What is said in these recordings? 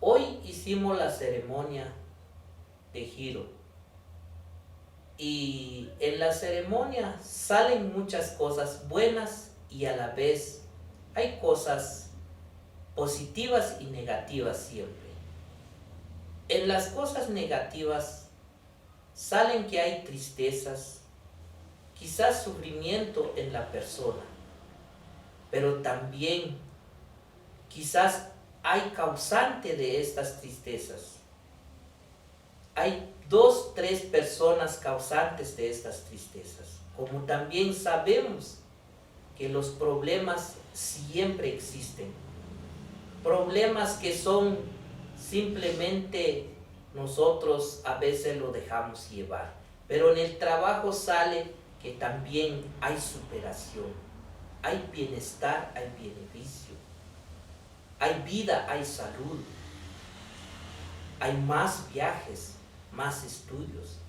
Hoy hicimos la ceremonia de giro y en la ceremonia salen muchas cosas buenas y a la vez hay cosas positivas y negativas siempre. En las cosas negativas salen que hay tristezas, quizás sufrimiento en la persona, pero también quizás hay causante de estas tristezas. Hay 2, 3 personas causantes de estas tristezas. Como también sabemos que los problemas siempre existen. Problemas que son simplemente nosotros a veces lo dejamos llevar. Pero en el trabajo sale que también hay superación, hay bienestar, hay beneficio, hay vida, hay salud, hay más viajes, más estudios.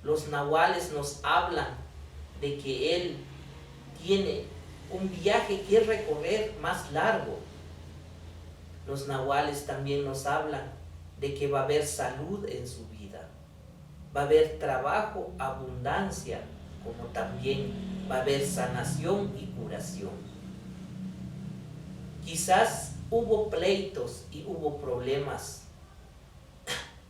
Los nahuales nos hablan de que él tiene un viaje que recorrer más largo. Los nahuales también nos hablan de que va a haber salud en su vida, va a haber trabajo, abundancia, como también va a haber sanación y curación. Quizás hubo pleitos y hubo problemas.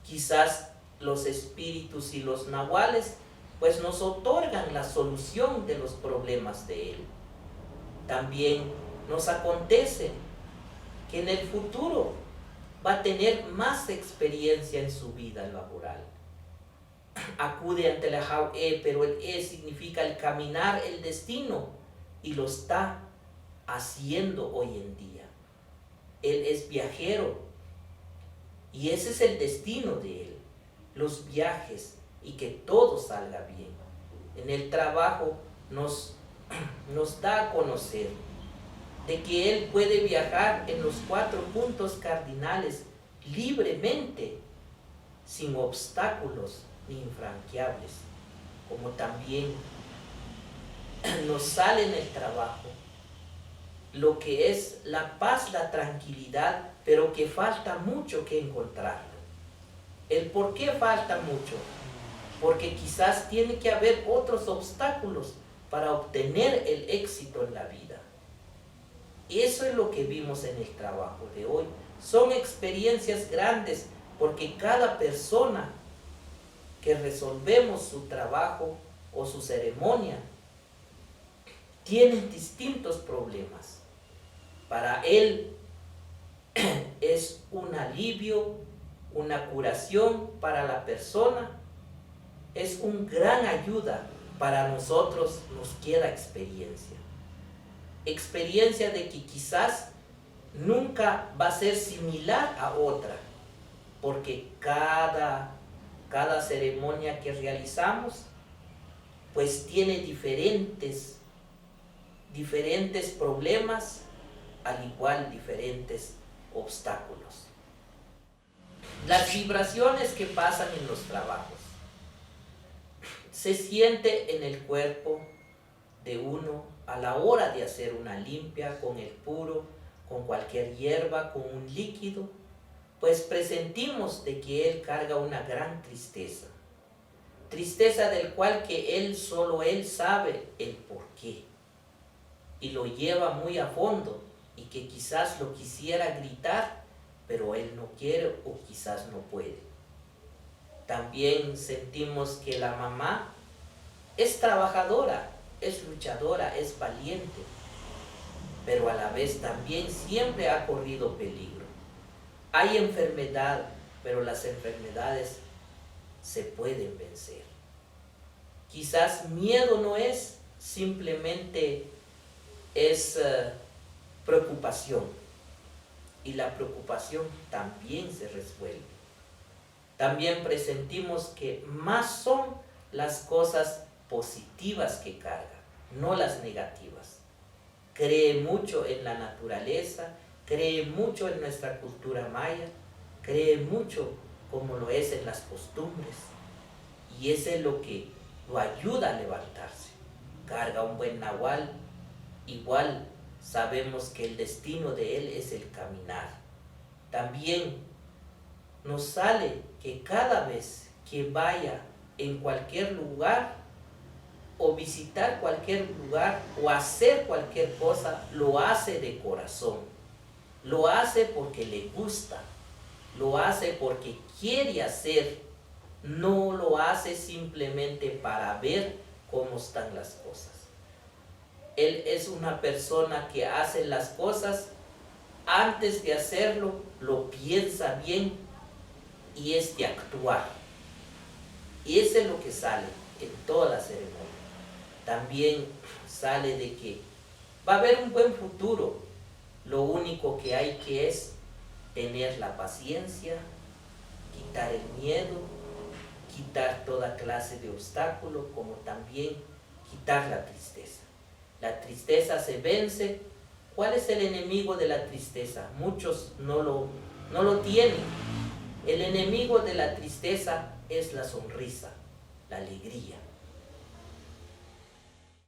Quizás los espíritus y los nahuales pues nos otorgan la solución de los problemas de él. También nos acontece que en el futuro va a tener más experiencia en su vida laboral. Acude ante la Jau'e, pero el E significa el caminar, el destino, y lo está haciendo hoy en día. Él es viajero y ese es el destino de él, los viajes y que todo salga bien. En el trabajo nos da a conocer de que él puede viajar en los 4 puntos cardinales libremente, sin obstáculos ni infranqueables, como también nos sale en el trabajo lo que es la paz, la tranquilidad, pero que falta mucho que encontrarlo. ¿El por qué falta mucho? Porque quizás tiene que haber otros obstáculos para obtener el éxito en la vida. Y eso es lo que vimos en el trabajo de hoy. Son experiencias grandes porque cada persona que resolvemos su trabajo o su ceremonia tiene distintos problemas. Para él es un alivio, una curación para la persona, es una gran ayuda. Para nosotros nos queda experiencia. Experiencia de que quizás nunca va a ser similar a otra, porque cada ceremonia que realizamos pues tiene diferentes problemas, al igual diferentes obstáculos. Las vibraciones que pasan en los trabajos se siente en el cuerpo de uno a la hora de hacer una limpia con el puro, con cualquier hierba, con un líquido, pues presentimos de que él carga una gran tristeza. Tristeza del cual que solo él sabe el porqué. Y lo lleva muy a fondo y que quizás lo quisiera gritar, pero él no quiere o quizás no puede. También sentimos que la mamá es trabajadora, es luchadora, es valiente, pero a la vez también siempre ha corrido peligro. Hay enfermedad, pero las enfermedades se pueden vencer. Quizás miedo no es, simplemente es preocupación, y la preocupación también se resuelve. También presentimos que más son las cosas positivas que carga, no las negativas. Cree mucho en la naturaleza, cree mucho en nuestra cultura maya, cree mucho como lo es en las costumbres, y eso es lo que lo ayuda a levantarse. Carga un buen nahual, igual sabemos que el destino de él es el caminar. También nos sale que cada vez que vaya en cualquier lugar o visitar cualquier lugar o hacer cualquier cosa, lo hace de corazón, lo hace porque le gusta, lo hace porque quiere hacer, no lo hace simplemente para ver cómo están las cosas. Él es una persona que hace las cosas, antes de hacerlo, lo piensa bien y es de actuar. Y eso es lo que sale en toda la ceremonia. También sale de que va a haber un buen futuro. Lo único que hay que es tener la paciencia, quitar el miedo, quitar toda clase de obstáculo, como también quitar la tristeza. La tristeza se vence. ¿Cuál es el enemigo de la tristeza? Muchos no lo tienen. El enemigo de la tristeza es la sonrisa, la alegría.